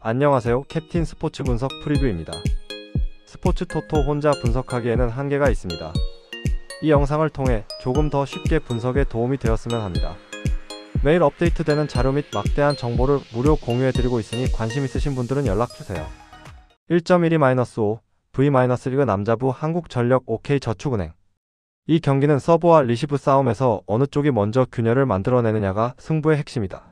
안녕하세요. 캡틴 스포츠 분석 프리뷰입니다. 스포츠 토토 혼자 분석하기에는 한계가 있습니다. 이 영상을 통해 조금 더 쉽게 분석에 도움이 되었으면 합니다. 매일 업데이트되는 자료 및 막대한 정보를 무료 공유해드리고 있으니 관심 있으신 분들은 연락주세요. 1.12-5 V-리그 남자부 한국전력 OK저축은행. 이 경기는 서브와 리시브 싸움에서 어느 쪽이 먼저 균열을 만들어내느냐가 승부의 핵심이다.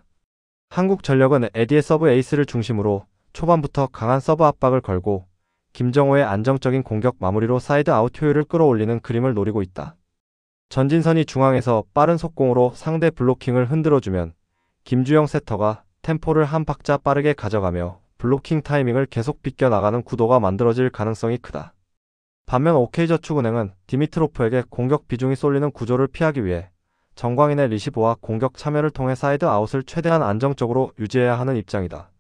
한국전력은 에디의 서브 에이스를 중심으로 초반부터 강한 서브 압박을 걸고 김정호의 안정적인 공격 마무리로 사이드 아웃 효율을 끌어올리는 그림을 노리고 있다. 전진선이 중앙에서 빠른 속공으로 상대 블로킹을 흔들어주면 김주영 세터가 템포를 한 박자 빠르게 가져가며 블로킹 타이밍을 계속 비껴나가는 구도가 만들어질 가능성이 크다. 반면 OK저축은행은 디미트로프에게 공격 비중이 쏠리는 구조를 피하기 위해 정광인의 리시브와 공격 참여를 통해 사이드 아웃을 최대한 안정적으로 유지해야 하는 입장이다.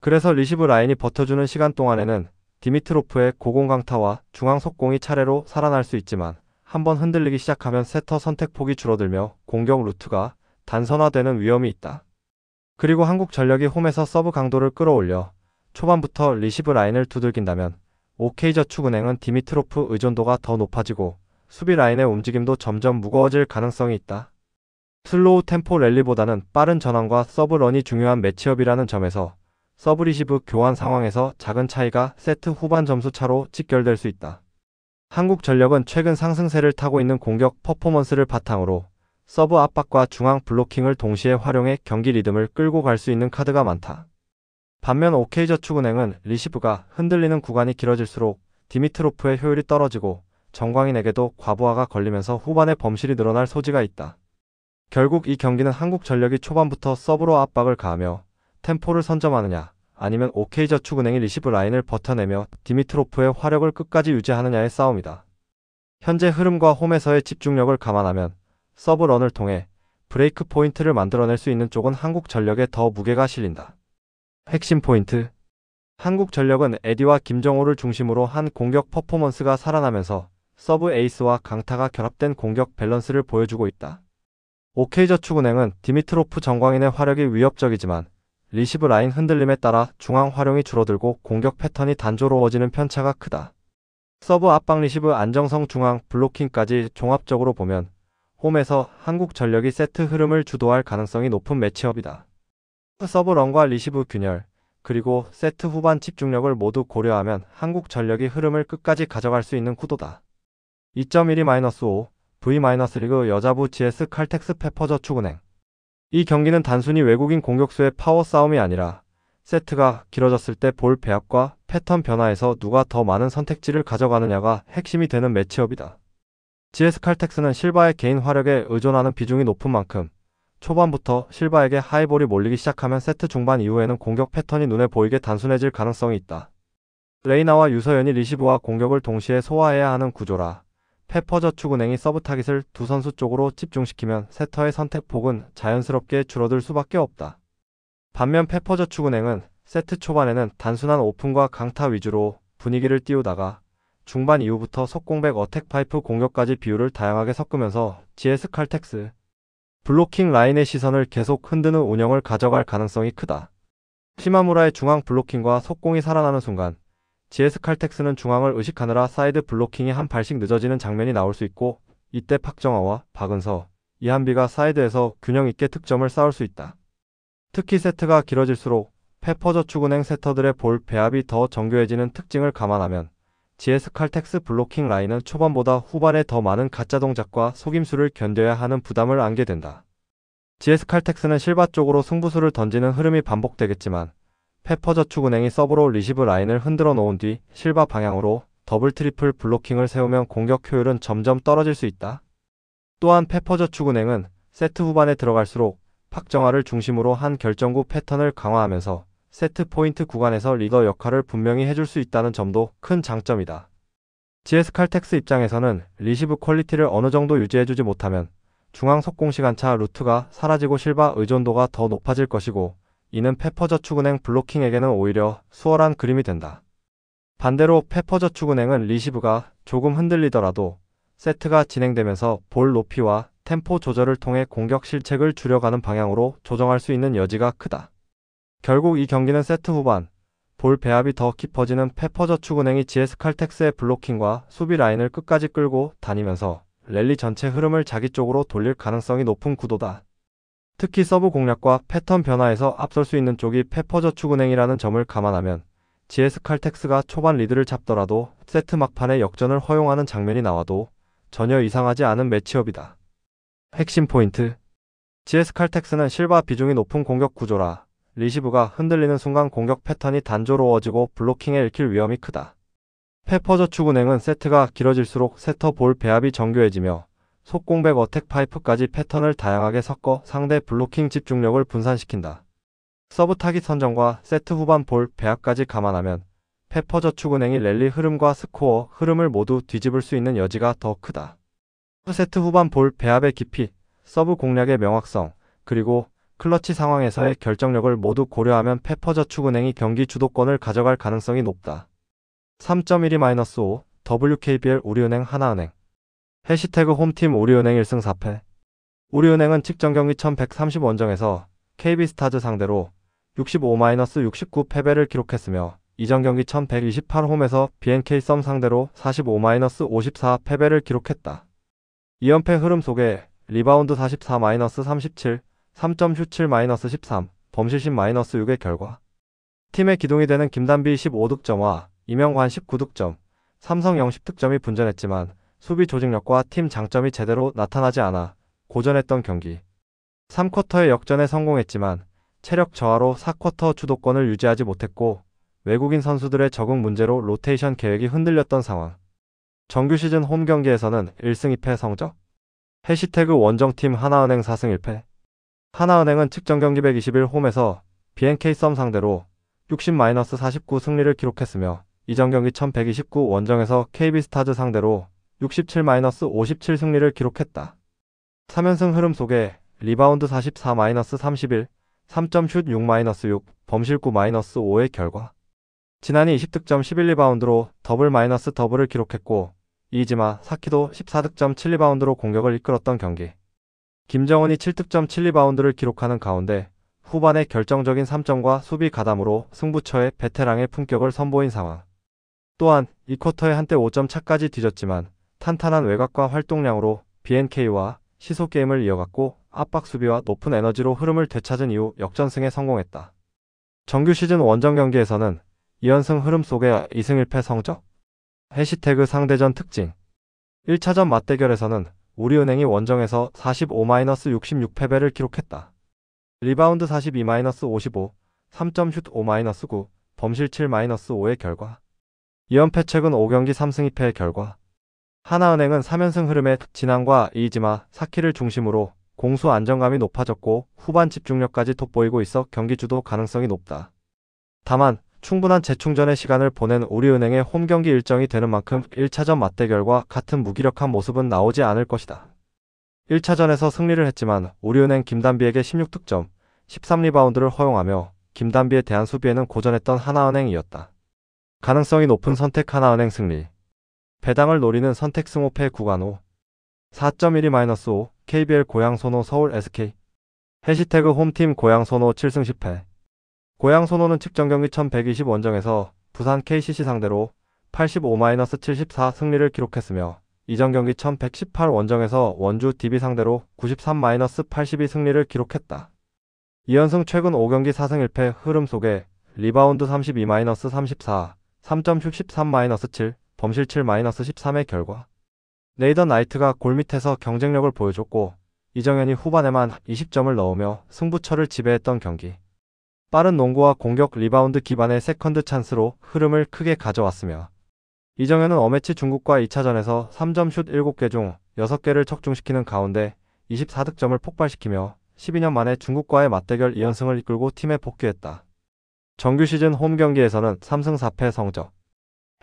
그래서 리시브 라인이 버텨주는 시간 동안에는 디미트로프의 고공강타와 중앙 속공이 차례로 살아날 수 있지만 한번 흔들리기 시작하면 세터 선택폭이 줄어들며 공격 루트가 단선화되는 위험이 있다. 그리고 한국전력이 홈에서 서브 강도를 끌어올려 초반부터 리시브 라인을 두들긴다면 OK저축은행은 디미트로프 의존도가 더 높아지고 수비 라인의 움직임도 점점 무거워질 가능성이 있다. 슬로우 템포 랠리보다는 빠른 전환과 서브런이 중요한 매치업이라는 점에서 서브 리시브 교환 상황에서 작은 차이가 세트 후반 점수 차로 직결될 수 있다. 한국전력은 최근 상승세를 타고 있는 공격 퍼포먼스를 바탕으로 서브 압박과 중앙 블로킹을 동시에 활용해 경기 리듬을 끌고 갈 수 있는 카드가 많다. 반면 OK저축은행은 리시브가 흔들리는 구간이 길어질수록 디미트로프의 효율이 떨어지고 정광인에게도 과부하가 걸리면서 후반에 범실이 늘어날 소지가 있다. 결국 이 경기는 한국전력이 초반부터 서브로 압박을 가하며 템포를 선점하느냐 아니면 OK저축은행이 리시브 라인을 버텨내며 디미트로프의 화력을 끝까지 유지하느냐의 싸움이다. 현재 흐름과 홈에서의 집중력을 감안하면 서브런을 통해 브레이크 포인트를 만들어낼 수 있는 쪽은 한국전력에 더 무게가 실린다. 핵심 포인트. 한국전력은 에디와 김정호를 중심으로 한 공격 퍼포먼스가 살아나면서 서브 에이스와 강타가 결합된 공격 밸런스를 보여주고 있다. OK저축은행은 디미트로프 정광인의 화력이 위협적이지만 리시브 라인 흔들림에 따라 중앙 활용이 줄어들고 공격 패턴이 단조로워지는 편차가 크다. 서브 압박 리시브 안정성 중앙 블로킹까지 종합적으로 보면 홈에서 한국전력이 세트 흐름을 주도할 가능성이 높은 매치업이다. 서브런과 리시브 균열, 그리고 세트 후반 집중력을 모두 고려하면 한국전력이 흐름을 끝까지 가져갈 수 있는 구도다. 2.12-5 V-리그 여자부 GS 칼텍스 페퍼저축은행. 이 경기는 단순히 외국인 공격수의 파워 싸움이 아니라 세트가 길어졌을 때 볼 배합과 패턴 변화에서 누가 더 많은 선택지를 가져가느냐가 핵심이 되는 매치업이다. GS 칼텍스는 실바의 개인 화력에 의존하는 비중이 높은 만큼 초반부터 실바에게 하이볼이 몰리기 시작하면 세트 중반 이후에는 공격 패턴이 눈에 보이게 단순해질 가능성이 있다. 레이나와 유서연이 리시브와 공격을 동시에 소화해야 하는 구조라 페퍼저축은행이 서브 타깃을 두 선수 쪽으로 집중시키면 세터의 선택폭은 자연스럽게 줄어들 수밖에 없다. 반면 페퍼저축은행은 세트 초반에는 단순한 오픈과 강타 위주로 분위기를 띄우다가 중반 이후부터 속공백 어택 파이프 공격까지 비율을 다양하게 섞으면서 GS 칼텍스 블로킹 라인의 시선을 계속 흔드는 운영을 가져갈 가능성이 크다. 시마무라의 중앙 블로킹과 속공이 살아나는 순간 GS 칼텍스는 중앙을 의식하느라 사이드 블로킹이 한 발씩 늦어지는 장면이 나올 수 있고 이때 박정아와 박은서, 이한비가 사이드에서 균형 있게 득점을 쌓을 수 있다. 특히 세트가 길어질수록 페퍼저축은행 세터들의 볼 배합이 더 정교해지는 특징을 감안하면 GS 칼텍스 블로킹 라인은 초반보다 후반에 더 많은 가짜 동작과 속임수를 견뎌야 하는 부담을 안게 된다. GS 칼텍스는 실바 쪽으로 승부수를 던지는 흐름이 반복되겠지만 페퍼저축은행이 서브로 리시브 라인을 흔들어 놓은 뒤 실바 방향으로 더블 트리플 블로킹을 세우면 공격 효율은 점점 떨어질 수 있다. 또한 페퍼저축은행은 세트 후반에 들어갈수록 박정아를 중심으로 한 결정구 패턴을 강화하면서 세트 포인트 구간에서 리더 역할을 분명히 해줄 수 있다는 점도 큰 장점이다. GS 칼텍스 입장에서는 리시브 퀄리티를 어느 정도 유지해주지 못하면 중앙 속공 시간차 루트가 사라지고 실바 의존도가 더 높아질 것이고 이는 페퍼저축은행 블로킹에게는 오히려 수월한 그림이 된다. 반대로 페퍼저축은행은 리시브가 조금 흔들리더라도 세트가 진행되면서 볼 높이와 템포 조절을 통해 공격 실책을 줄여가는 방향으로 조정할 수 있는 여지가 크다. 결국 이 경기는 세트 후반 볼 배합이 더 깊어지는 페퍼저축은행이 GS칼텍스의 블로킹과 수비 라인을 끝까지 끌고 다니면서 랠리 전체 흐름을 자기 쪽으로 돌릴 가능성이 높은 구도다. 특히 서브 공략과 패턴 변화에서 앞설 수 있는 쪽이 페퍼저축은행이라는 점을 감안하면 GS칼텍스가 초반 리드를 잡더라도 세트 막판에 역전을 허용하는 장면이 나와도 전혀 이상하지 않은 매치업이다. 핵심 포인트. GS칼텍스는 실바 비중이 높은 공격 구조라 리시브가 흔들리는 순간 공격 패턴이 단조로워지고 블로킹에 읽힐 위험이 크다. 페퍼저축은행은 세트가 길어질수록 세터 볼 배합이 정교해지며 속공백 어택 파이프까지 패턴을 다양하게 섞어 상대 블로킹 집중력을 분산시킨다. 서브 타깃 선정과 세트 후반 볼 배합까지 감안하면 페퍼저축은행이 랠리 흐름과 스코어 흐름을 모두 뒤집을 수 있는 여지가 더 크다. 세트 후반 볼 배합의 깊이, 서브 공략의 명확성, 그리고 클러치 상황에서의 결정력을 모두 고려하면 페퍼저축은행이 경기 주도권을 가져갈 가능성이 높다. 3.12-5 WKBL 우리은행 하나은행 해시태그 홈팀 우리은행 1승 4패. 우리은행은 직전 경기 1130원정에서 KB스타즈 상대로 65-69 패배를 기록했으며 이전 경기 1128홈에서 BNK 썸 상대로 45-54 패배를 기록했다. 2연패 흐름 속에 리바운드 44-37, 3점 슛 7-13, 범실심 -6의 결과. 팀의 기둥이 되는 김단비 15득점과 이명관 19득점, 삼성 10득점이 분전했지만 수비 조직력과 팀 장점이 제대로 나타나지 않아 고전했던 경기. 3쿼터의 역전에 성공했지만 체력 저하로 4쿼터 주도권을 유지하지 못했고 외국인 선수들의 적응 문제로 로테이션 계획이 흔들렸던 상황. 정규 시즌 홈 경기에서는 1승 2패 성적. 해시태그 원정팀 하나은행 4승 1패. 하나은행은 측정 경기 121 홈에서 BNK 썸 상대로 60-49 승리를 기록했으며 이전 경기 1129 원정에서 KB스타즈 상대로 67-57 승리를 기록했다. 3연승 흐름 속에 리바운드 44-31, 3점 슛 6-6, 범실 9-5의 결과. 지난이 20득점 11리바운드로 더블 마이너스 더블을 기록했고 이지마 사키도 14득점 7리바운드로 공격을 이끌었던 경기. 김정은이 7득점 7리바운드를 기록하는 가운데 후반에 결정적인 3점과 수비 가담으로 승부처의 베테랑의 품격을 선보인 상황. 또한 2쿼터에 한때 5점 차까지 뒤졌지만 탄탄한 외곽과 활동량으로 BNK와 시소 게임을 이어갔고 압박 수비와 높은 에너지로 흐름을 되찾은 이후 역전승에 성공했다. 정규 시즌 원정 경기에서는 2연승 흐름 속에 2승 1패 성적. 해시태그 상대전 특징. 1차전 맞대결에서는 우리은행이 원정에서 45-66 패배를 기록했다. 리바운드 42-55, 3점 슛 5-9, 범실 7-5의 결과. 2연패 최근 5경기 3승 2패의 결과. 하나은행은 3연승 흐름에 진앙과 이지마, 사키를 중심으로 공수 안정감이 높아졌고 후반 집중력까지 돋보이고 있어 경기 주도 가능성이 높다. 다만 충분한 재충전의 시간을 보낸 우리은행의 홈경기 일정이 되는 만큼 1차전 맞대결과 같은 무기력한 모습은 나오지 않을 것이다. 1차전에서 승리를 했지만 우리은행 김단비에게 16득점, 13리바운드를 허용하며 김단비에 대한 수비에는 고전했던 하나은행이었다. 가능성이 높은 선택 하나은행 승리. 배당을 노리는 선택 승호패 구간호. 4.12-5 KBL 고양소노 서울 SK. 해시태그 홈팀 고양소노 7승 10패. 고양소노는 측정 경기 1120 원정에서 부산 KCC 상대로 85-74 승리를 기록했으며 이전 경기 1118 원정에서 원주 DB 상대로 93-82 승리를 기록했다. 2연승 최근 5경기 4승 1패 흐름 속에 리바운드 32-34, 3점 슛 13-7, 범실 7-13의 결과. 네이던 나이트가 골밑에서 경쟁력을 보여줬고 이정현이 후반에만 20점을 넣으며 승부처를 지배했던 경기. 빠른 농구와 공격 리바운드 기반의 세컨드 찬스로 흐름을 크게 가져왔으며 이정현은 어매치 중국과 2차전에서 3점 슛 7개 중 6개를 적중시키는 가운데 24득점을 폭발시키며 12년 만에 중국과의 맞대결 2연승을 이끌고 팀에 복귀했다. 정규 시즌 홈 경기에서는 3승 4패 성적.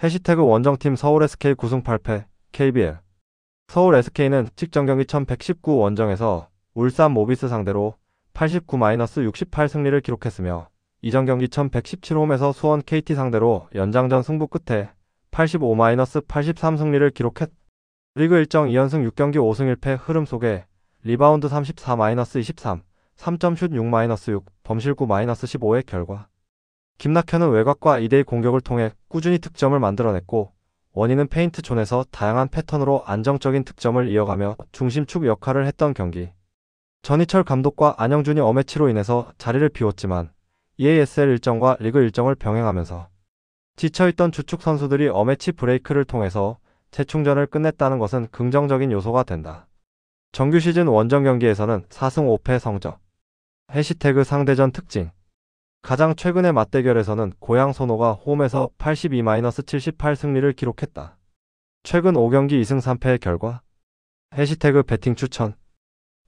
해시태그 원정팀 서울 SK 9승 8패 KBL. 서울 SK는 직전 경기 1119 원정에서 울산 모비스 상대로 89-68 승리를 기록했으며 이전 경기 1117홈에서 수원 KT 상대로 연장전 승부 끝에 85-83 승리를 기록했. 리그 일정 2연승 6경기 5승 1패 흐름 속에 리바운드 34-23, 3점 슛 6-6, 범실 9-15의 결과. 김낙현은 외곽과 2대2 공격을 통해 꾸준히 득점을 만들어냈고, 원희는 페인트 존에서 다양한 패턴으로 안정적인 득점을 이어가며 중심축 역할을 했던 경기. 전희철 감독과 안영준이 어매치로 인해서 자리를 비웠지만 EASL 일정과 리그 일정을 병행하면서 지쳐있던 주축 선수들이 어매치 브레이크를 통해서 재충전을 끝냈다는 것은 긍정적인 요소가 된다. 정규 시즌 원정 경기에서는 4승 5패 성적. 해시태그 상대전 특징. 가장 최근의 맞대결에서는 고양 소노가 홈에서 82-78 승리를 기록했다. 최근 5경기 2승 3패의 결과. 해시태그 배팅 추천.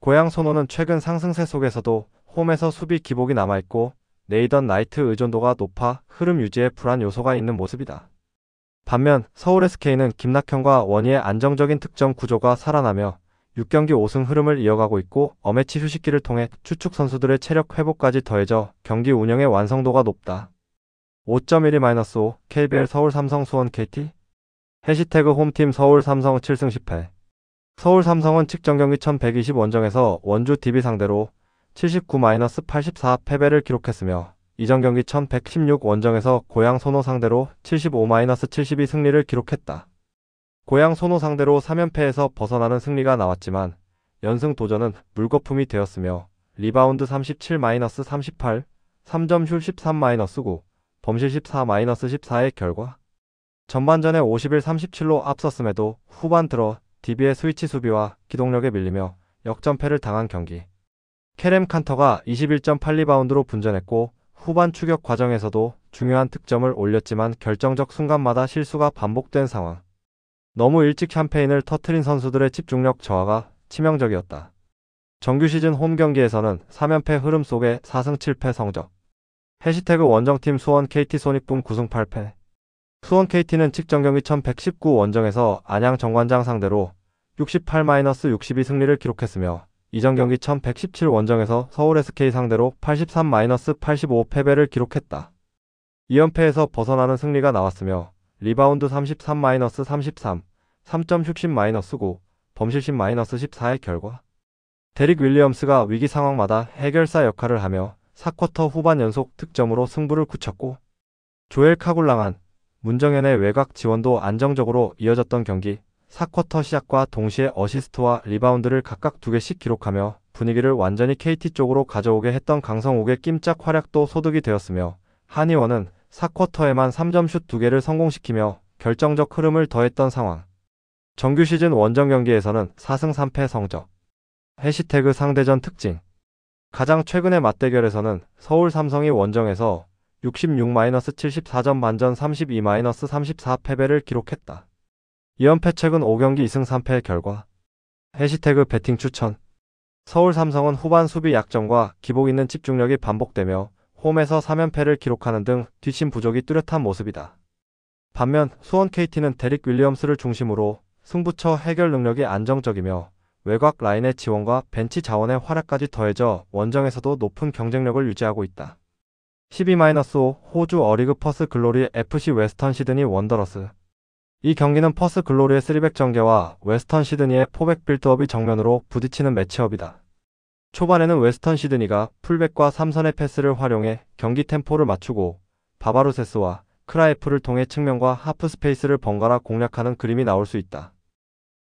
고양 소노는 최근 상승세 속에서도 홈에서 수비 기복이 남아있고 네이던 나이트 의존도가 높아 흐름 유지에 불안 요소가 있는 모습이다. 반면 서울 SK는 김낙현과 원희의 안정적인 득점 구조가 살아나며 6경기 5승 흐름을 이어가고 있고 어매치 휴식기를 통해 추축 선수들의 체력 회복까지 더해져 경기 운영의 완성도가 높다. 5.12-5 KBL 서울 삼성 수원 KT. 해시태그 홈팀 서울 삼성 7승 10패. 서울 삼성은 직전경기 1120 원정에서 원주 DB 상대로 79-84 패배를 기록했으며 이전 경기 1116 원정에서 고양 소노 상대로 75-72 승리를 기록했다. 고양 소노 상대로 3연패에서 벗어나는 승리가 나왔지만 연승 도전은 물거품이 되었으며 리바운드 37-38, 3점 슛 13-9, 범실 14-14의 결과. 전반전에 51-37로 앞섰음에도 후반 들어 DB의 스위치 수비와 기동력에 밀리며 역전패를 당한 경기. 캐렘 칸터가 21.8리바운드로 분전했고 후반 추격 과정에서도 중요한 득점을 올렸지만 결정적 순간마다 실수가 반복된 상황. 너무 일찍 샴페인을 터트린 선수들의 집중력 저하가 치명적이었다. 정규 시즌 홈 경기에서는 3연패 흐름 속에 4승 7패 성적. 해시태그 원정팀 수원 KT 손익분 9승 8패. 수원 KT는 직전 경기 1119 원정에서 안양 정관장 상대로 68-62 승리를 기록했으며 이전 경기 1117 원정에서 서울 SK 상대로 83-85 패배를 기록했다. 2연패에서 벗어나는 승리가 나왔으며 리바운드 33-33, 3점 슛 10-9, 범실 10-14의 결과. 데릭 윌리엄스가 위기 상황마다 해결사 역할을 하며 4쿼터 후반 연속 득점으로 승부를 굳혔고 조엘 카굴랑한, 문정현의 외곽 지원도 안정적으로 이어졌던 경기. 4쿼터 시작과 동시에 어시스트와 리바운드를 각각 2개씩 기록하며 분위기를 완전히 KT 쪽으로 가져오게 했던 강성욱의 낌짝 활약도 소득이 되었으며 한희원은 4쿼터에만 3점 슛 2개를 성공시키며 결정적 흐름을 더했던 상황. 정규 시즌 원정 경기에서는 4승 3패 성적. 해시태그 상대전 특징. 가장 최근의 맞대결에서는 서울 삼성이 원정에서 66-74점 반전 32-34 패배를 기록했다. 2연패 최근 5경기 2승 3패의 결과. 해시태그 배팅 추천. 서울 삼성은 후반 수비 약점과 기복 있는 집중력이 반복되며 홈에서 3연패를 기록하는 등 뒷심 부족이 뚜렷한 모습이다. 반면 수원 KT는 데릭 윌리엄스를 중심으로 승부처 해결 능력이 안정적이며 외곽 라인의 지원과 벤치 자원의 활약까지 더해져 원정에서도 높은 경쟁력을 유지하고 있다. 12-5 호주 어리그 퍼스 글로리 FC 웨스턴 시드니 원더러스. 이 경기는 퍼스 글로리의 3백 전개와 웨스턴 시드니의 4백 빌드업이 정면으로 부딪히는 매치업이다. 초반에는 웨스턴 시드니가 풀백과 3선의 패스를 활용해 경기 템포를 맞추고 바바루세스와 크라에프를 통해 측면과 하프 스페이스를 번갈아 공략하는 그림이 나올 수 있다.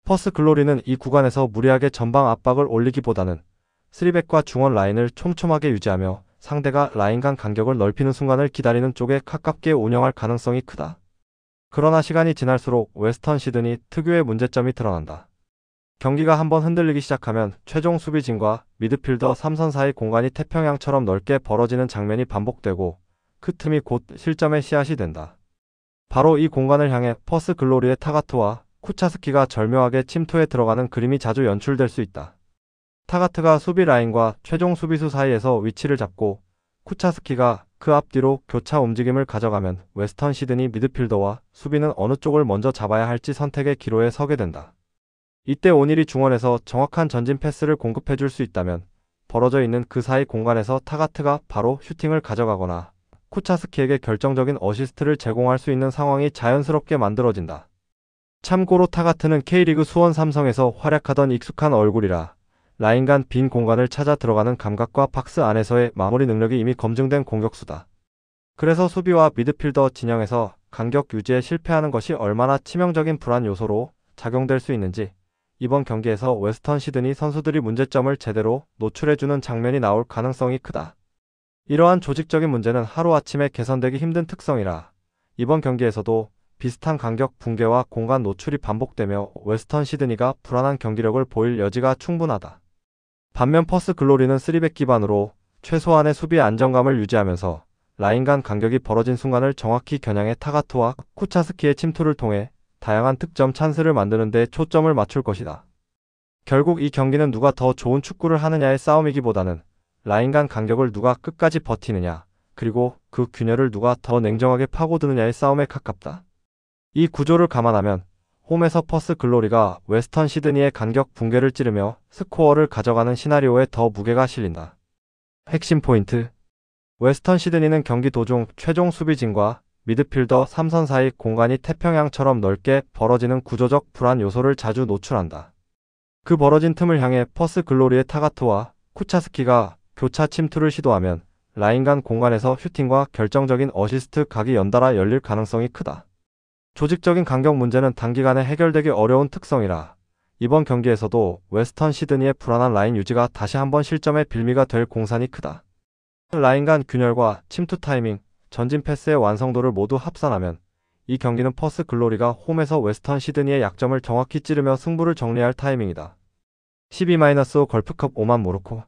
퍼스 글로리는 이 구간에서 무리하게 전방 압박을 올리기보다는 3백과 중원 라인을 촘촘하게 유지하며 상대가 라인 간 간격을 넓히는 순간을 기다리는 쪽에 가깝게 운영할 가능성이 크다. 그러나 시간이 지날수록 웨스턴 시드니 특유의 문제점이 드러난다. 경기가 한번 흔들리기 시작하면 최종 수비진과 미드필더 3선 사이 공간이 태평양처럼 넓게 벌어지는 장면이 반복되고 그 틈이 곧 실점의 씨앗이 된다. 바로 이 공간을 향해 퍼스 글로리의 타가트와 쿠차스키가 절묘하게 침투해 들어가는 그림이 자주 연출될 수 있다. 타가트가 수비 라인과 최종 수비수 사이에서 위치를 잡고 쿠차스키가 그 앞뒤로 교차 움직임을 가져가면 웨스턴 시드니 미드필더와 수비는 어느 쪽을 먼저 잡아야 할지 선택의 기로에 서게 된다. 이때 오닐이 중원에서 정확한 전진 패스를 공급해줄 수 있다면 벌어져 있는 그 사이 공간에서 타가트가 바로 슈팅을 가져가거나 쿠차스키에게 결정적인 어시스트를 제공할 수 있는 상황이 자연스럽게 만들어진다. 참고로 타가트는 K리그 수원 삼성에서 활약하던 익숙한 얼굴이라 라인 간 빈 공간을 찾아 들어가는 감각과 박스 안에서의 마무리 능력이 이미 검증된 공격수다. 그래서 수비와 미드필더 진영에서 간격 유지에 실패하는 것이 얼마나 치명적인 불안 요소로 작용될 수 있는지 이번 경기에서 웨스턴 시드니 선수들이 문제점을 제대로 노출해주는 장면이 나올 가능성이 크다. 이러한 조직적인 문제는 하루아침에 개선되기 힘든 특성이라 이번 경기에서도 비슷한 간격 붕괴와 공간 노출이 반복되며 웨스턴 시드니가 불안한 경기력을 보일 여지가 충분하다. 반면 퍼스 글로리는 3백 기반으로 최소한의 수비 안정감을 유지하면서 라인 간 간격이 벌어진 순간을 정확히 겨냥해 타가토와 쿠차스키의 침투를 통해 다양한 득점 찬스를 만드는 데 초점을 맞출 것이다. 결국 이 경기는 누가 더 좋은 축구를 하느냐의 싸움이기보다는 라인 간 간격을 누가 끝까지 버티느냐, 그리고 그 균열을 누가 더 냉정하게 파고드느냐의 싸움에 가깝다. 이 구조를 감안하면 홈에서 퍼스 글로리가 웨스턴 시드니의 간격 붕괴를 찌르며 스코어를 가져가는 시나리오에 더 무게가 실린다. 핵심 포인트: 웨스턴 시드니는 경기 도중 최종 수비진과 미드필더 3선 사이 공간이 태평양처럼 넓게 벌어지는 구조적 불안 요소를 자주 노출한다. 그 벌어진 틈을 향해 퍼스 글로리의 타가토와 쿠차스키가 교차 침투를 시도하면 라인 간 공간에서 슈팅과 결정적인 어시스트 각이 연달아 열릴 가능성이 크다. 조직적인 간격 문제는 단기간에 해결되기 어려운 특성이라 이번 경기에서도 웨스턴 시드니의 불안한 라인 유지가 다시 한번 실점의 빌미가 될 공산이 크다. 라인 간 균열과 침투 타이밍, 전진 패스의 완성도를 모두 합산하면 이 경기는 퍼스 글로리가 홈에서 웨스턴 시드니의 약점을 정확히 찌르며 승부를 정리할 타이밍이다. 12-5 걸프컵 오만 모로코.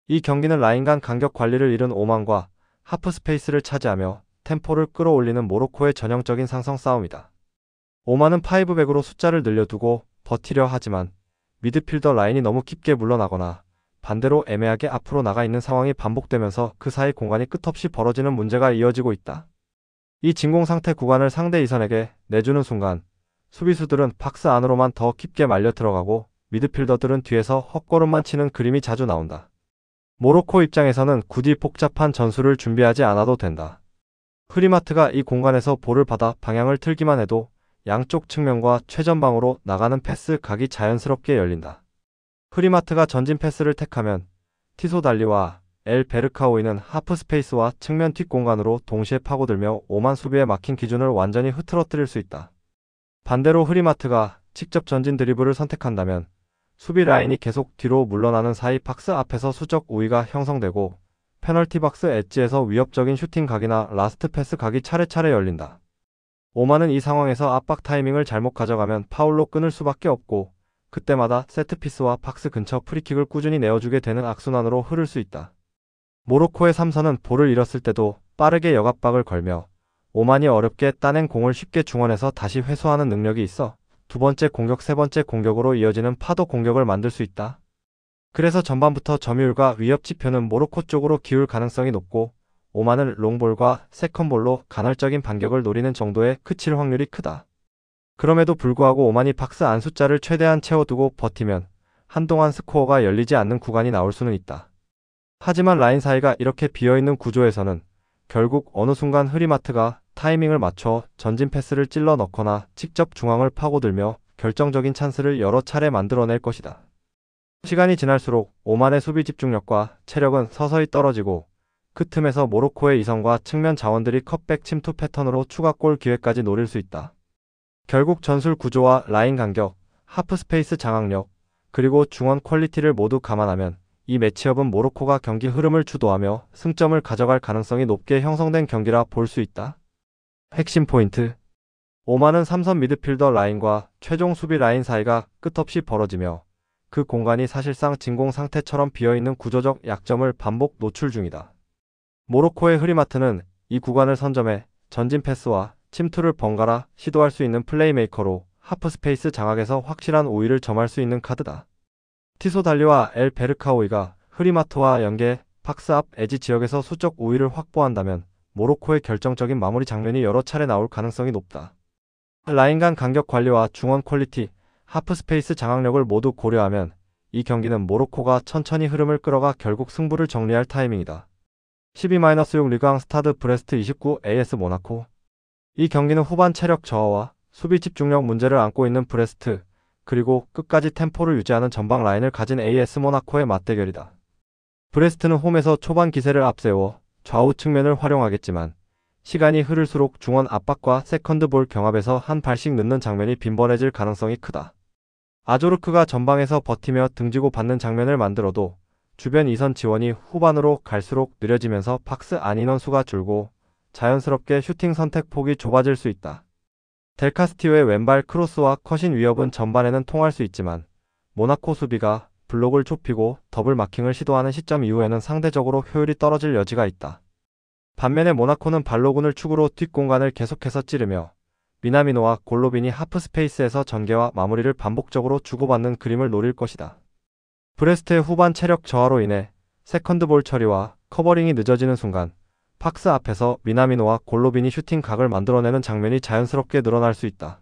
이 경기는 라인 간 간격 관리를 잃은 오만과 하프 스페이스를 차지하며 템포를 끌어올리는 모로코의 전형적인 상성 싸움이다. 오만은 5백으로 숫자를 늘려두고 버티려 하지만 미드필더 라인이 너무 깊게 물러나거나 반대로 애매하게 앞으로 나가 있는 상황이 반복되면서 그 사이 공간이 끝없이 벌어지는 문제가 이어지고 있다. 이 진공 상태 구간을 상대 이선에게 내주는 순간 수비수들은 박스 안으로만 더 깊게 말려 들어가고 미드필더들은 뒤에서 헛걸음만 치는 그림이 자주 나온다. 모로코 입장에서는 굳이 복잡한 전술을 준비하지 않아도 된다. 흐리마트가 이 공간에서 볼을 받아 방향을 틀기만 해도 양쪽 측면과 최전방으로 나가는 패스 각이 자연스럽게 열린다. 흐리마트가 전진 패스를 택하면 티소 달리와 엘 베르카오이는 하프 스페이스와 측면 뒷공간으로 동시에 파고들며 오만 수비에 막힌 기준을 완전히 흐트러뜨릴 수 있다. 반대로 흐리마트가 직접 전진 드리블을 선택한다면 수비 라인이 계속 뒤로 물러나는 사이 박스 앞에서 수적 우위가 형성되고 페널티 박스 엣지에서 위협적인 슈팅 각이나 라스트 패스 각이 차례차례 열린다. 오만은 이 상황에서 압박 타이밍을 잘못 가져가면 파울로 끊을 수밖에 없고 그때마다 세트피스와 박스 근처 프리킥을 꾸준히 내어주게 되는 악순환으로 흐를 수 있다. 모로코의 3선은 볼을 잃었을 때도 빠르게 역압박을 걸며 오만이 어렵게 따낸 공을 쉽게 중원에서 다시 회수하는 능력이 있어 두 번째 공격, 세 번째 공격으로 이어지는 파도 공격을 만들 수 있다. 그래서 전반부터 점유율과 위협 지표는 모로코 쪽으로 기울 가능성이 높고 오만은 롱볼과 세컨볼로 간헐적인 반격을 노리는 정도에 그칠 확률이 크다. 그럼에도 불구하고 오만이 박스 안 숫자를 최대한 채워두고 버티면 한동안 스코어가 열리지 않는 구간이 나올 수는 있다. 하지만 라인 사이가 이렇게 비어있는 구조에서는 결국 어느 순간 흐리마트가 타이밍을 맞춰 전진 패스를 찔러 넣거나 직접 중앙을 파고들며 결정적인 찬스를 여러 차례 만들어낼 것이다. 시간이 지날수록 오만의 수비 집중력과 체력은 서서히 떨어지고 그 틈에서 모로코의 이선과 측면 자원들이 컷백 침투 패턴으로 추가골 기회까지 노릴 수 있다. 결국 전술 구조와 라인 간격, 하프 스페이스 장악력, 그리고 중원 퀄리티를 모두 감안하면 이 매치업은 모로코가 경기 흐름을 주도하며 승점을 가져갈 가능성이 높게 형성된 경기라 볼 수 있다. 핵심 포인트: 오만은 3선 미드필더 라인과 최종 수비 라인 사이가 끝없이 벌어지며 그 공간이 사실상 진공 상태처럼 비어있는 구조적 약점을 반복 노출 중이다. 모로코의 흐리마트는 이 구간을 선점해 전진 패스와 침투를 번갈아 시도할 수 있는 플레이메이커로 하프 스페이스 장악에서 확실한 우위를 점할 수 있는 카드다. 티소 달리와 엘 베르카오이가 흐리마트와 연계 박스 앞 에지 지역에서 수적 우위를 확보한다면 모로코의 결정적인 마무리 장면이 여러 차례 나올 가능성이 높다. 라인 간 간격 관리와 중원 퀄리티, 하프 스페이스 장악력을 모두 고려하면 이 경기는 모로코가 천천히 흐름을 끌어가 결국 승부를 정리할 타이밍이다. 12-6 리그앙 스타드 브레스트 29 AS 모나코. 이 경기는 후반 체력 저하와 수비 집중력 문제를 안고 있는 브레스트, 그리고 끝까지 템포를 유지하는 전방 라인을 가진 AS 모나코의 맞대결이다. 브레스트는 홈에서 초반 기세를 앞세워 좌우 측면을 활용하겠지만 시간이 흐를수록 중원 압박과 세컨드 볼 경합에서 한 발씩 늦는 장면이 빈번해질 가능성이 크다. 아조르크가 전방에서 버티며 등지고 받는 장면을 만들어도 주변 이선 지원이 후반으로 갈수록 느려지면서 박스 안 인원수가 줄고 자연스럽게 슈팅 선택 폭이 좁아질 수 있다. 델카스티오의 왼발 크로스와 컷인 위협은 전반에는 통할 수 있지만 모나코 수비가 블록을 좁히고 더블 마킹을 시도하는 시점 이후에는 상대적으로 효율이 떨어질 여지가 있다. 반면에 모나코는 발로군을 축으로 뒷공간을 계속해서 찌르며 미나미노와 골로빈이 하프 스페이스에서 전개와 마무리를 반복적으로 주고받는 그림을 노릴 것이다. 브레스트의 후반 체력 저하로 인해 세컨드볼 처리와 커버링이 늦어지는 순간 박스 앞에서 미나미노와 골로빈이 슈팅 각을 만들어내는 장면이 자연스럽게 늘어날 수 있다.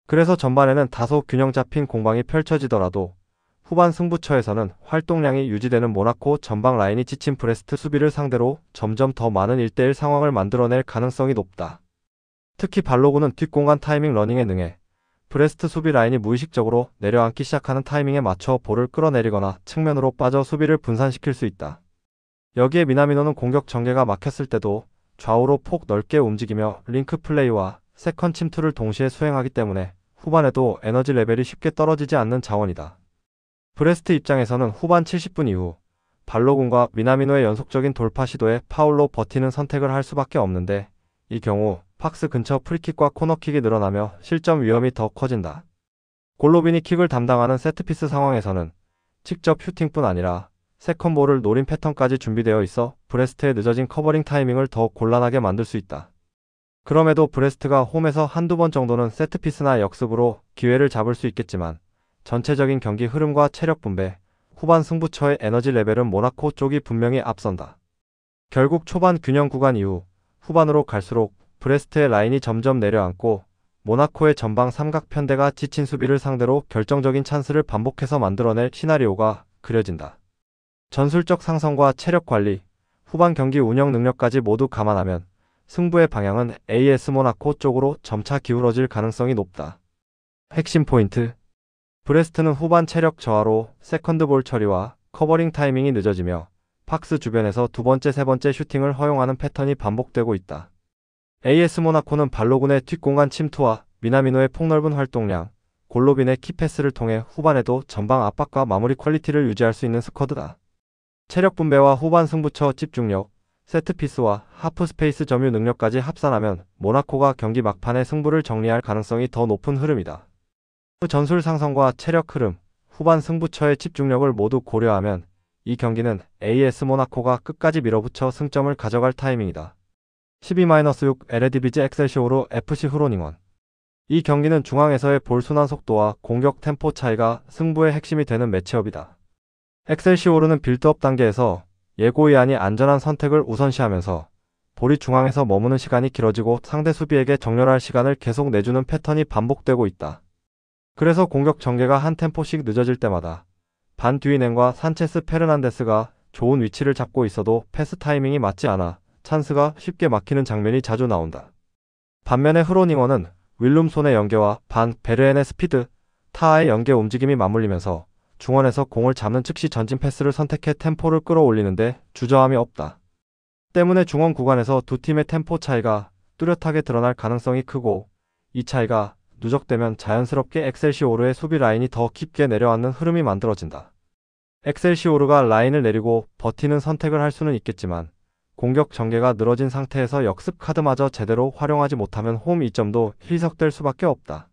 그래서 전반에는 다소 균형 잡힌 공방이 펼쳐지더라도 후반 승부처에서는 활동량이 유지되는 모나코 전방 라인이 지친 브레스트 수비를 상대로 점점 더 많은 1대1 상황을 만들어낼 가능성이 높다. 특히 발로군은 뒷공간 타이밍 러닝에 능해 브레스트 수비 라인이 무의식적으로 내려앉기 시작하는 타이밍에 맞춰 볼을 끌어내리거나 측면으로 빠져 수비를 분산시킬 수 있다. 여기에 미나미노는 공격 전개가 막혔을 때도 좌우로 폭 넓게 움직이며 링크 플레이와 세컨 침투를 동시에 수행하기 때문에 후반에도 에너지 레벨이 쉽게 떨어지지 않는 자원이다. 브레스트 입장에서는 후반 70분 이후 발로군과 미나미노의 연속적인 돌파 시도에 파울로 버티는 선택을 할 수밖에 없는데 이 경우 박스 근처 프리킥과 코너킥이 늘어나며 실점 위험이 더 커진다. 골로빈이 킥을 담당하는 세트피스 상황에서는 직접 슈팅뿐 아니라 세컨볼을 노린 패턴까지 준비되어 있어 브레스트의 늦어진 커버링 타이밍을 더 곤란하게 만들 수 있다. 그럼에도 브레스트가 홈에서 한두 번 정도는 세트피스나 역습으로 기회를 잡을 수 있겠지만 전체적인 경기 흐름과 체력 분배, 후반 승부처의 에너지 레벨은 모나코 쪽이 분명히 앞선다. 결국 초반 균형 구간 이후 후반으로 갈수록 브레스트의 라인이 점점 내려앉고 모나코의 전방 삼각편대가 지친 수비를 상대로 결정적인 찬스를 반복해서 만들어낼 시나리오가 그려진다. 전술적 상성과 체력 관리, 후반 경기 운영 능력까지 모두 감안하면 승부의 방향은 AS 모나코 쪽으로 점차 기울어질 가능성이 높다. 핵심 포인트: 브레스트는 후반 체력 저하로 세컨드볼 처리와 커버링 타이밍이 늦어지며 박스 주변에서 두 번째, 세 번째 슈팅을 허용하는 패턴이 반복되고 있다. AS 모나코는 발로군의 뒷공간 침투와 미나미노의 폭넓은 활동량, 골로빈의 키패스를 통해 후반에도 전방 압박과 마무리 퀄리티를 유지할 수 있는 스쿼드다. 체력 분배와 후반 승부처 집중력, 세트피스와 하프 스페이스 점유 능력까지 합산하면 모나코가 경기 막판의 승부를 정리할 가능성이 더 높은 흐름이다. 전술 상성과 체력 흐름, 후반 승부처의 집중력을 모두 고려하면 이 경기는 AS 모나코가 끝까지 밀어붙여 승점을 가져갈 타이밍이다. 12-6 에레디비지 엑셀시오르 FC 후로닝원. 이 경기는 중앙에서의 볼 순환 속도와 공격 템포 차이가 승부의 핵심이 되는 매치업이다. 엑셀시오르는 빌드업 단계에서 예고의 아닌 안전한 선택을 우선시하면서 볼이 중앙에서 머무는 시간이 길어지고 상대 수비에게 정렬할 시간을 계속 내주는 패턴이 반복되고 있다. 그래서 공격 전개가 한 템포씩 늦어질 때마다 반 듀이넨과 산체스 페르난데스가 좋은 위치를 잡고 있어도 패스 타이밍이 맞지 않아 찬스가 쉽게 막히는 장면이 자주 나온다. 반면에 후로닝원은 윌룸손의 연계와 반 베르엔의 스피드, 타하의 연계 움직임이 맞물리면서 중원에서 공을 잡는 즉시 전진 패스를 선택해 템포를 끌어올리는데 주저함이 없다. 때문에 중원 구간에서 두 팀의 템포 차이가 뚜렷하게 드러날 가능성이 크고 이 차이가 누적되면 자연스럽게 엑셀시오르의 수비 라인이 더 깊게 내려앉는 흐름이 만들어진다. 엑셀시오르가 라인을 내리고 버티는 선택을 할 수는 있겠지만 공격 전개가 늘어진 상태에서 역습 카드마저 제대로 활용하지 못하면 홈 2점도 희석될 수밖에 없다.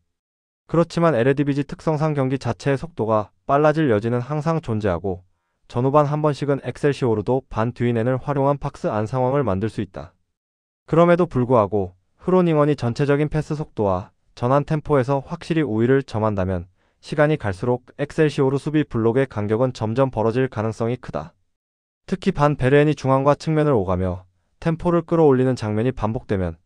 그렇지만 에레디비지 특성상 경기 자체의 속도가 빨라질 여지는 항상 존재하고 전후반 한 번씩은 엑셀시오르도 반 듀이넨을 활용한 박스 안 상황을 만들 수 있다. 그럼에도 불구하고 후로닝원이 전체적인 패스 속도와 전환 템포에서 확실히 우위를 점한다면 시간이 갈수록 엑셀시오르 수비 블록의 간격은 점점 벌어질 가능성이 크다. 특히 반 베르엔이 중앙과 측면을 오가며 템포를 끌어올리는 장면이 반복되면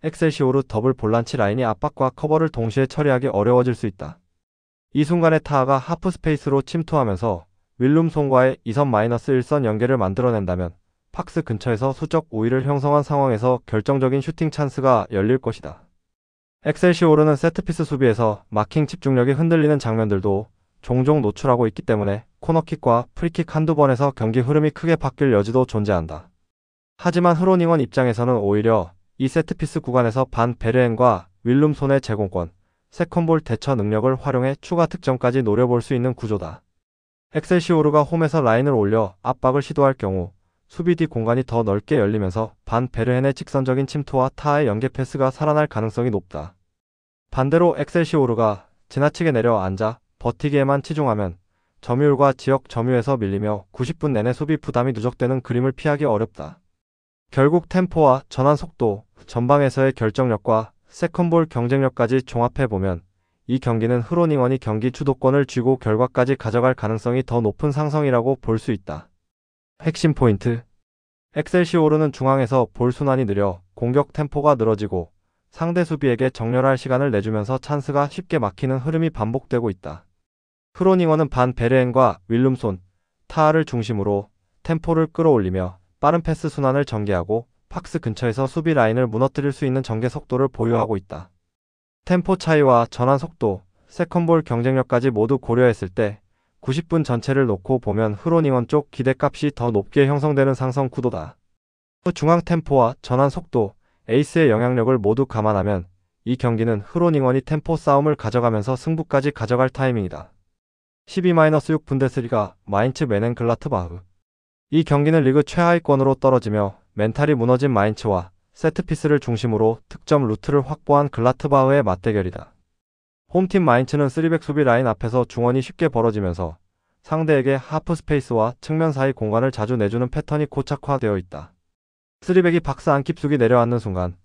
엑셀시오르 더블 볼란치 라인이 압박과 커버를 동시에 처리하기 어려워질 수 있다. 이 순간에 타하가 하프 스페이스로 침투하면서 윌룸손과의 2선-1선 연계를 만들어낸다면 박스 근처에서 수적 우위를 형성한 상황에서 결정적인 슈팅 찬스가 열릴 것이다. 엑셀시오르는 세트피스 수비에서 마킹 집중력이 흔들리는 장면들도 종종 노출하고 있기 때문에 코너킥과 프리킥 한두 번에서 경기 흐름이 크게 바뀔 여지도 존재한다. 하지만 흐로닝원 입장에서는 오히려 이 세트피스 구간에서 반 베르헨과 윌룸손의 제공권, 세컨볼 대처 능력을 활용해 추가 득점까지 노려볼 수 있는 구조다. 엑셀시오르가 홈에서 라인을 올려 압박을 시도할 경우 수비 뒤 공간이 더 넓게 열리면서 반 베르헨의 직선적인 침투와 타의 연계 패스가 살아날 가능성이 높다. 반대로 엑셀시오르가 지나치게 내려앉아 버티기에만 치중하면 점유율과 지역 점유에서 밀리며 90분 내내 수비 부담이 누적되는 그림을 피하기 어렵다. 결국 템포와 전환 속도, 전방에서의 결정력과 세컨볼 경쟁력까지 종합해보면 이 경기는 흐로닝원이 경기 주도권을 쥐고 결과까지 가져갈 가능성이 더 높은 상성이라고 볼 수 있다. 핵심 포인트. 엑셀시오르는 중앙에서 볼 순환이 느려 공격 템포가 늘어지고 상대 수비에게 정렬할 시간을 내주면서 찬스가 쉽게 막히는 흐름이 반복되고 있다. 흐로닝원은 반 베르헨과 윌룸손, 타하를 중심으로 템포를 끌어올리며 빠른 패스 순환을 전개하고 박스 근처에서 수비 라인을 무너뜨릴 수 있는 전개 속도를 보유하고 있다. 템포 차이와 전환 속도, 세컨볼 경쟁력까지 모두 고려했을 때 90분 전체를 놓고 보면 흐로닝원 쪽 기대값이 더 높게 형성되는 상성 구도다. 중앙 템포와 전환 속도, 에이스의 영향력을 모두 감안하면 이 경기는 흐로닝원이 템포 싸움을 가져가면서 승부까지 가져갈 타이밍이다. 12-6 분데스리가 마인츠 메넨글라트바흐. 이 경기는 리그 최하위권으로 떨어지며 멘탈이 무너진 마인츠와 세트피스를 중심으로 득점 루트를 확보한 글라트바흐의 맞대결이다. 홈팀 마인츠는 3백 수비 라인 앞에서 중원이 쉽게 벌어지면서 상대에게 하프 스페이스와 측면 사이 공간을 자주 내주는 패턴이 고착화되어 있다. 3백이 박스 안 깊숙이 내려앉는 순간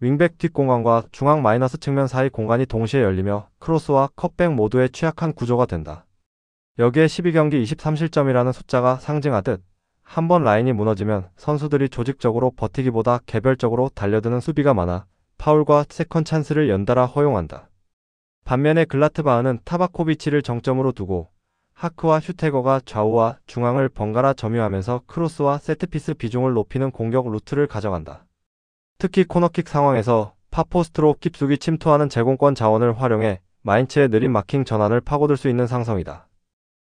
윙백 뒷공간과 중앙 마이너스 측면 사이 공간이 동시에 열리며 크로스와 컷백 모두에 취약한 구조가 된다. 여기에 12경기 23실점이라는 숫자가 상징하듯 한 번 라인이 무너지면 선수들이 조직적으로 버티기보다 개별적으로 달려드는 수비가 많아 파울과 세컨 찬스를 연달아 허용한다. 반면에 글라트바흐는 타바코비치를 정점으로 두고 하크와 슈테거가 좌우와 중앙을 번갈아 점유하면서 크로스와 세트피스 비중을 높이는 공격 루트를 가져간다. 특히 코너킥 상황에서 파포스트로 깊숙이 침투하는 제공권 자원을 활용해 마인츠의 느린 마킹 전환을 파고들 수 있는 상성이다.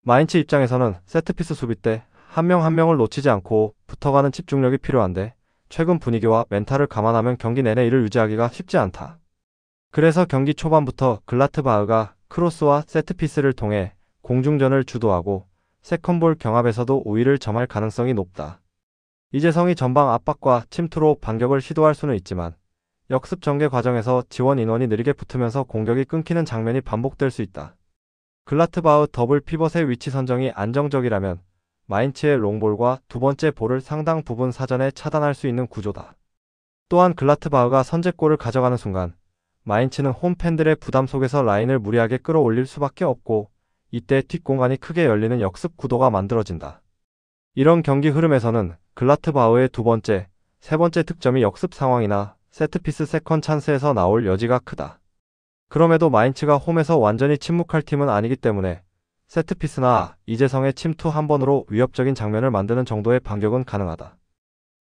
마인츠 입장에서는 세트피스 수비 때 한 명 한 명을 놓치지 않고 붙어가는 집중력이 필요한데 최근 분위기와 멘탈을 감안하면 경기 내내 이를 유지하기가 쉽지 않다. 그래서 경기 초반부터 글라트바흐가 크로스와 세트피스를 통해 공중전을 주도하고 세컨볼 경합에서도 우위를 점할 가능성이 높다. 이재성이 전방 압박과 침투로 반격을 시도할 수는 있지만 역습 전개 과정에서 지원 인원이 느리게 붙으면서 공격이 끊기는 장면이 반복될 수 있다. 글라트바흐 더블 피벗의 위치 선정이 안정적이라면 마인츠의 롱볼과 두 번째 볼을 상당 부분 사전에 차단할 수 있는 구조다. 또한 글라트바흐가 선제골을 가져가는 순간 마인츠는 홈팬들의 부담 속에서 라인을 무리하게 끌어올릴 수밖에 없고 이때 뒷공간이 크게 열리는 역습 구도가 만들어진다. 이런 경기 흐름에서는 글라트바흐의 두 번째, 세 번째 득점이 역습 상황이나 세트피스 세컨 찬스에서 나올 여지가 크다. 그럼에도 마인츠가 홈에서 완전히 침묵할 팀은 아니기 때문에 세트피스나 이재성의 침투 한 번으로 위협적인 장면을 만드는 정도의 반격은 가능하다.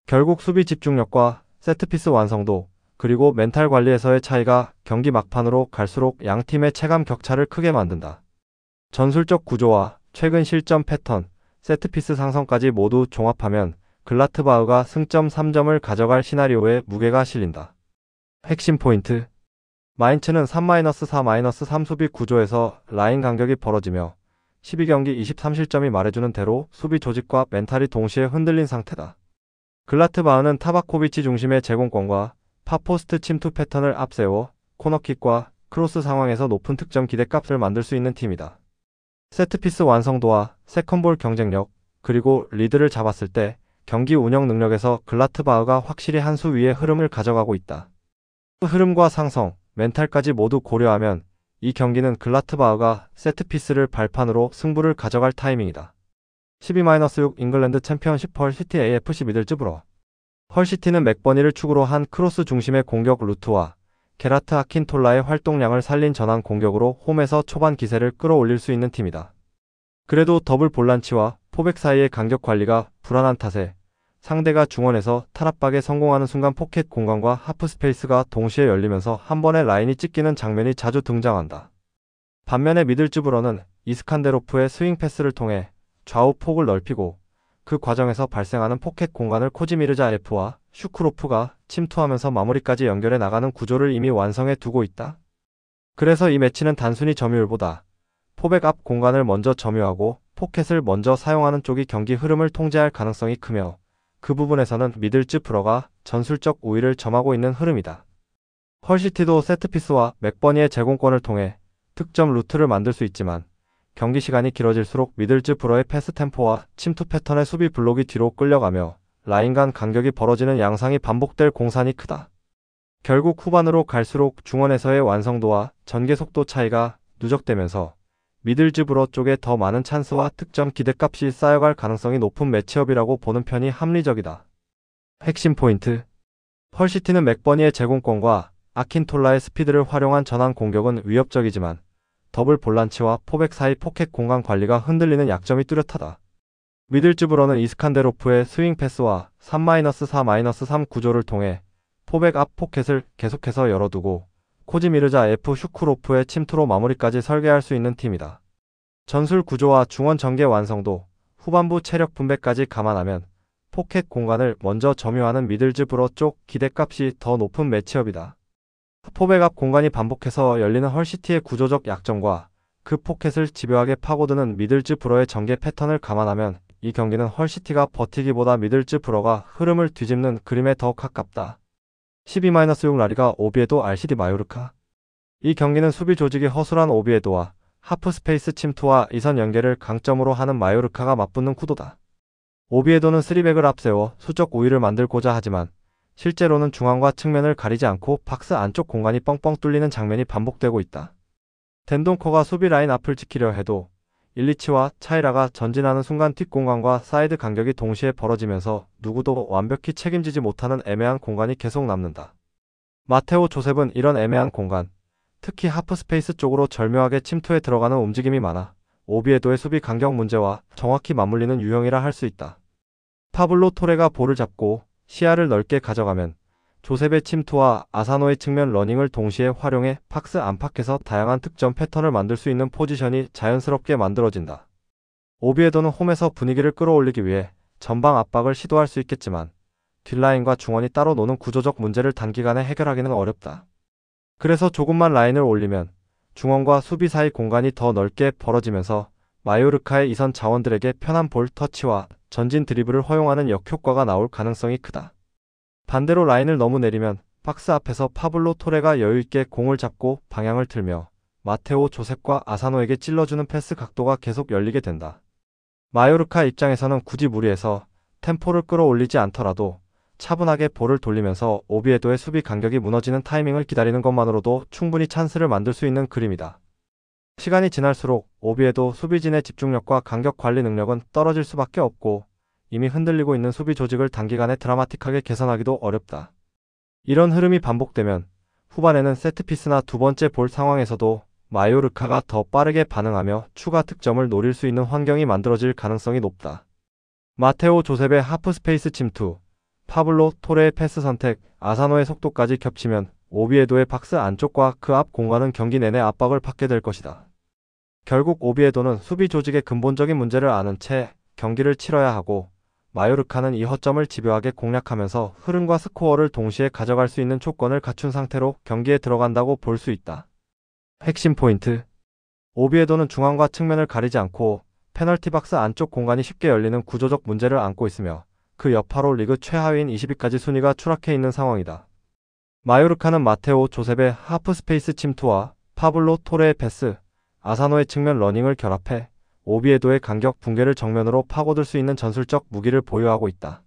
결국 수비 집중력과 세트피스 완성도, 그리고 멘탈 관리에서의 차이가 경기 막판으로 갈수록 양 팀의 체감 격차를 크게 만든다. 전술적 구조와 최근 실점 패턴, 세트피스 상성까지 모두 종합하면 글라트바흐가 승점 3점을 가져갈 시나리오에 무게가 실린다. 핵심 포인트. 마인츠는 3-4-3 수비 구조에서 라인 간격이 벌어지며 12경기 23실점이 말해주는 대로 수비 조직과 멘탈이 동시에 흔들린 상태다. 글라트바흐는 타바코비치 중심의 제공권과 파포스트 침투 패턴을 앞세워 코너킥과 크로스 상황에서 높은 득점 기대값을 만들 수 있는 팀이다. 세트피스 완성도와 세컨볼 경쟁력, 그리고 리드를 잡았을 때 경기 운영 능력에서 글라트바흐가 확실히 한 수 위의 흐름을 가져가고 있다. 흐름과 상성, 멘탈까지 모두 고려하면 이 경기는 글라트바흐가 세트피스를 발판으로 승부를 가져갈 타이밍이다. 12-6 잉글랜드 챔피언십 헐시티 AFC 미들즈브러. 헐시티는 맥버니를 축으로 한 크로스 중심의 공격 루트와 게라트 아킨톨라의 활동량을 살린 전환 공격으로 홈에서 초반 기세를 끌어올릴 수 있는 팀이다. 그래도 더블 볼란치와 포백 사이의 간격 관리가 불안한 탓에 상대가 중원에서 탈압박에 성공하는 순간 포켓 공간과 하프 스페이스가 동시에 열리면서 한 번에 라인이 찢기는 장면이 자주 등장한다. 반면에 미들즈브러는 이스칸데로프의 스윙 패스를 통해 좌우 폭을 넓히고 그 과정에서 발생하는 포켓 공간을 코지미르자 F와 슈크로프가 침투하면서 마무리까지 연결해 나가는 구조를 이미 완성해 두고 있다. 그래서 이 매치는 단순히 점유율보다 포백 앞 공간을 먼저 점유하고 포켓을 먼저 사용하는 쪽이 경기 흐름을 통제할 가능성이 크며 그 부분에서는 미들즈브러가 전술적 우위를 점하고 있는 흐름이다. 헐시티도 세트피스와 맥버니의 제공권을 통해 득점 루트를 만들 수 있지만 경기 시간이 길어질수록 미들즈브러의 패스 템포와 침투 패턴의 수비 블록이 뒤로 끌려가며 라인 간 간격이 벌어지는 양상이 반복될 공산이 크다. 결국 후반으로 갈수록 중원에서의 완성도와 전개 속도 차이가 누적되면서 미들즈브러 쪽에 더 많은 찬스와 득점 기대값이 쌓여갈 가능성이 높은 매치업이라고 보는 편이 합리적이다. 핵심 포인트. 헐시티는 맥버니의 제공권과 아킨톨라의 스피드를 활용한 전환 공격은 위협적이지만 더블 볼란치와 포백 사이 포켓 공간 관리가 흔들리는 약점이 뚜렷하다. 미들즈브러는 이스칸데로프의 스윙 패스와 3-4-3 구조를 통해 포백 앞 포켓을 계속해서 열어두고 코지미르자 F 슈크로프의 침투로 마무리까지 설계할 수 있는 팀이다. 전술 구조와 중원 전개 완성도, 후반부 체력 분배까지 감안하면 포켓 공간을 먼저 점유하는 미들즈브러 쪽 기대값이 더 높은 매치업이다. 포백 앞 공간이 반복해서 열리는 헐시티의 구조적 약점과 그 포켓을 집요하게 파고드는 미들즈브러의 전개 패턴을 감안하면 이 경기는 헐시티가 버티기보다 미들즈브러가 흐름을 뒤집는 그림에 더 가깝다. 12-6 라리가 오비에도 RCD 마요르카. 이 경기는 수비 조직이 허술한 오비에도와 하프 스페이스 침투와 이선 연계를 강점으로 하는 마요르카가 맞붙는 구도다. 오비에도는 3백을 앞세워 수적 우위를 만들고자 하지만 실제로는 중앙과 측면을 가리지 않고 박스 안쪽 공간이 뻥뻥 뚫리는 장면이 반복되고 있다. 덴동커가 수비 라인 앞을 지키려 해도 일리치와 차이라가 전진하는 순간 뒷공간과 사이드 간격이 동시에 벌어지면서 누구도 완벽히 책임지지 못하는 애매한 공간이 계속 남는다. 마테오 조셉은 이런 애매한 공간, 특히 하프 스페이스 쪽으로 절묘하게 침투해 들어가는 움직임이 많아 오비에도의 수비 간격 문제와 정확히 맞물리는 유형이라 할 수 있다. 파블로 토레가 볼을 잡고 시야를 넓게 가져가면 조셉의 침투와 아사노의 측면 러닝을 동시에 활용해 박스 안팎에서 다양한 득점 패턴을 만들 수 있는 포지션이 자연스럽게 만들어진다. 오비에도는 홈에서 분위기를 끌어올리기 위해 전방 압박을 시도할 수 있겠지만 뒷라인과 중원이 따로 노는 구조적 문제를 단기간에 해결하기는 어렵다. 그래서 조금만 라인을 올리면 중원과 수비 사이 공간이 더 넓게 벌어지면서 마요르카의 이선 자원들에게 편한 볼 터치와 전진 드리블을 허용하는 역효과가 나올 가능성이 크다. 반대로 라인을 너무 내리면 박스 앞에서 파블로 토레가 여유있게 공을 잡고 방향을 틀며 마테오 조셉과 아사노에게 찔러주는 패스 각도가 계속 열리게 된다. 마요르카 입장에서는 굳이 무리해서 템포를 끌어올리지 않더라도 차분하게 볼을 돌리면서 오비에도의 수비 간격이 무너지는 타이밍을 기다리는 것만으로도 충분히 찬스를 만들 수 있는 그림이다. 시간이 지날수록 오비에도 수비진의 집중력과 간격 관리 능력은 떨어질 수밖에 없고 이미 흔들리고 있는 수비 조직을 단기간에 드라마틱하게 개선하기도 어렵다. 이런 흐름이 반복되면 후반에는 세트피스나 두 번째 볼 상황에서도 마요르카가 더 빠르게 반응하며 추가 득점을 노릴 수 있는 환경이 만들어질 가능성이 높다. 마테오 조셉의 하프 스페이스 침투, 파블로 토레의 패스 선택, 아사노의 속도까지 겹치면 오비에도의 박스 안쪽과 그 앞 공간은 경기 내내 압박을 받게 될 것이다. 결국 오비에도는 수비 조직의 근본적인 문제를 아는 채 경기를 치러야 하고 마요르카는 이 허점을 집요하게 공략하면서 흐름과 스코어를 동시에 가져갈 수 있는 조건을 갖춘 상태로 경기에 들어간다고 볼 수 있다. 핵심 포인트. 오비에도는 중앙과 측면을 가리지 않고 페널티 박스 안쪽 공간이 쉽게 열리는 구조적 문제를 안고 있으며 그 여파로 리그 최하위인 20위까지 순위가 추락해 있는 상황이다. 마요르카는 마테오 조셉의 하프 스페이스 침투와 파블로 토레의 패스, 아사노의 측면 러닝을 결합해 오비에도의 간격 붕괴를 정면으로 파고들 수 있는 전술적 무기를 보유하고 있다.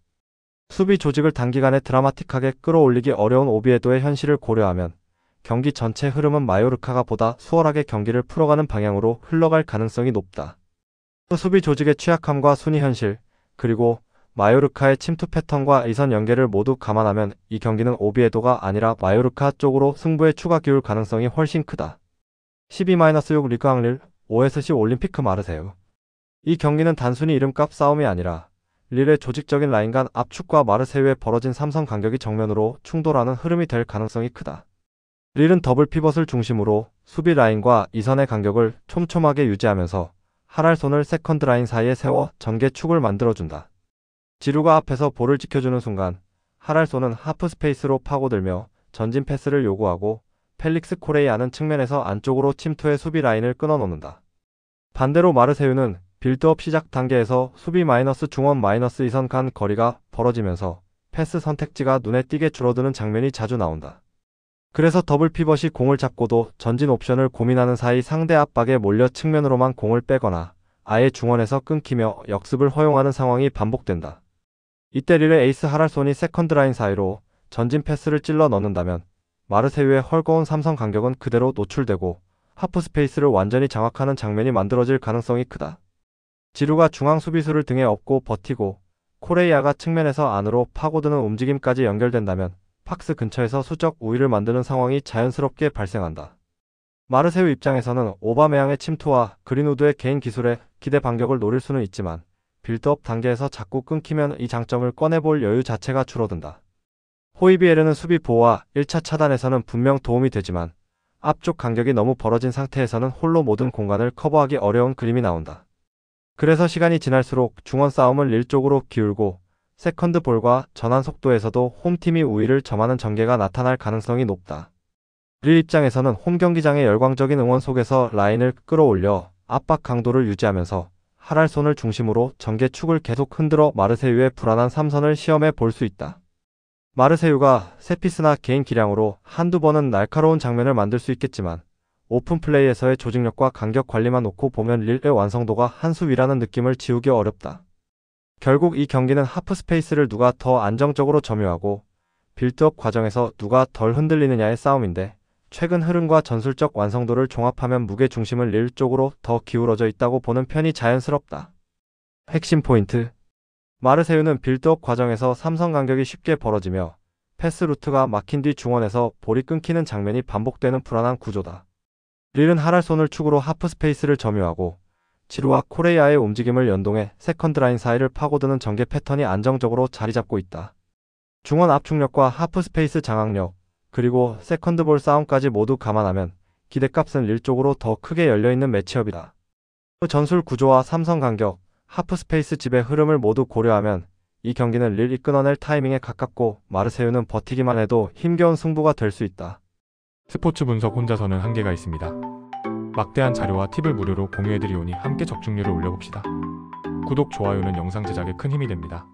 수비 조직을 단기간에 드라마틱하게 끌어올리기 어려운 오비에도의 현실을 고려하면 경기 전체 흐름은 마요르카가 보다 수월하게 경기를 풀어가는 방향으로 흘러갈 가능성이 높다. 수비 조직의 취약함과 순위 현실, 그리고 마요르카의 침투 패턴과 이선 연계를 모두 감안하면 이 경기는 오비에도가 아니라 마요르카 쪽으로 승부에 추가 기울 가능성이 훨씬 크다. 12-6 리그 앙릴 OSC 올림피크 마르세유. 이 경기는 단순히 이름값 싸움이 아니라 릴의 조직적인 라인 간 압축과 마르세유의 벌어진 삼성 간격이 정면으로 충돌하는 흐름이 될 가능성이 크다. 릴은 더블 피벗을 중심으로 수비 라인과 이선의 간격을 촘촘하게 유지하면서 하랄손을 세컨드 라인 사이에 세워 전개 축을 만들어준다. 지루가 앞에서 볼을 지켜주는 순간 하랄손은 하프 스페이스로 파고들며 전진 패스를 요구하고 펠릭스 코레이아는 측면에서 안쪽으로 침투해 수비 라인을 끊어놓는다. 반대로 마르세유는 빌드업 시작 단계에서 수비 마이너스 중원 마이너스 이선 간 거리가 벌어지면서 패스 선택지가 눈에 띄게 줄어드는 장면이 자주 나온다. 그래서 더블 피벗이 공을 잡고도 전진 옵션을 고민하는 사이 상대 압박에 몰려 측면으로만 공을 빼거나 아예 중원에서 끊기며 역습을 허용하는 상황이 반복된다. 이때 릴의 에이스 하랄손이 세컨드 라인 사이로 전진 패스를 찔러 넣는다면 마르세유의 헐거운 삼성 간격은 그대로 노출되고 하프 스페이스를 완전히 장악하는 장면이 만들어질 가능성이 크다. 지루가 중앙 수비수를 등에 업고 버티고 코레이아가 측면에서 안으로 파고드는 움직임까지 연결된다면 박스 근처에서 수적 우위를 만드는 상황이 자연스럽게 발생한다. 마르세유 입장에서는 오바메양의 침투와 그린우드의 개인 기술에 기대 반격을 노릴 수는 있지만 빌드업 단계에서 자꾸 끊기면 이 장점을 꺼내볼 여유 자체가 줄어든다. 호이비에르는 수비 보호와 1차 차단에서는 분명 도움이 되지만 앞쪽 간격이 너무 벌어진 상태에서는 홀로 모든 공간을 커버하기 어려운 그림이 나온다. 그래서 시간이 지날수록 중원 싸움을 릴 쪽으로 기울고 세컨드 볼과 전환 속도에서도 홈팀이 우위를 점하는 전개가 나타날 가능성이 높다. 릴 입장에서는 홈 경기장의 열광적인 응원 속에서 라인을 끌어올려 압박 강도를 유지하면서 하랄손을 중심으로 전개축을 계속 흔들어 마르세유의 불안한 삼선을 시험해 볼 수 있다. 마르세유가 세피스나 개인 기량으로 한두 번은 날카로운 장면을 만들 수 있겠지만 오픈 플레이에서의 조직력과 간격 관리만 놓고 보면 릴의 완성도가 한 수 위라는 느낌을 지우기 어렵다. 결국 이 경기는 하프 스페이스를 누가 더 안정적으로 점유하고 빌드업 과정에서 누가 덜 흔들리느냐의 싸움인데 최근 흐름과 전술적 완성도를 종합하면 무게 중심은 릴 쪽으로 더 기울어져 있다고 보는 편이 자연스럽다. 핵심 포인트. 마르세유는 빌드업 과정에서 삼성 간격이 쉽게 벌어지며 패스 루트가 막힌 뒤 중원에서 볼이 끊기는 장면이 반복되는 불안한 구조다. 릴은 하랄손을 축으로 하프 스페이스를 점유하고 지루와 코레이아의 움직임을 연동해 세컨드 라인 사이를 파고드는 전개 패턴이 안정적으로 자리 잡고 있다. 중원 압축력과 하프 스페이스 장악력, 그리고 세컨드 볼 싸움까지 모두 감안하면 기대값은 릴 쪽으로 더 크게 열려있는 매치업이다. 전술 구조와 삼성 간격, 하프 스페이스 집의 흐름을 모두 고려하면 이 경기는 릴이 끊어낼 타이밍에 가깝고 마르세유는 버티기만 해도 힘겨운 승부가 될 수 있다. 스포츠 분석 혼자서는 한계가 있습니다. 막대한 자료와 팁을 무료로 공유해드리오니 함께 적중률을 올려봅시다. 구독, 좋아요는 영상 제작에 큰 힘이 됩니다.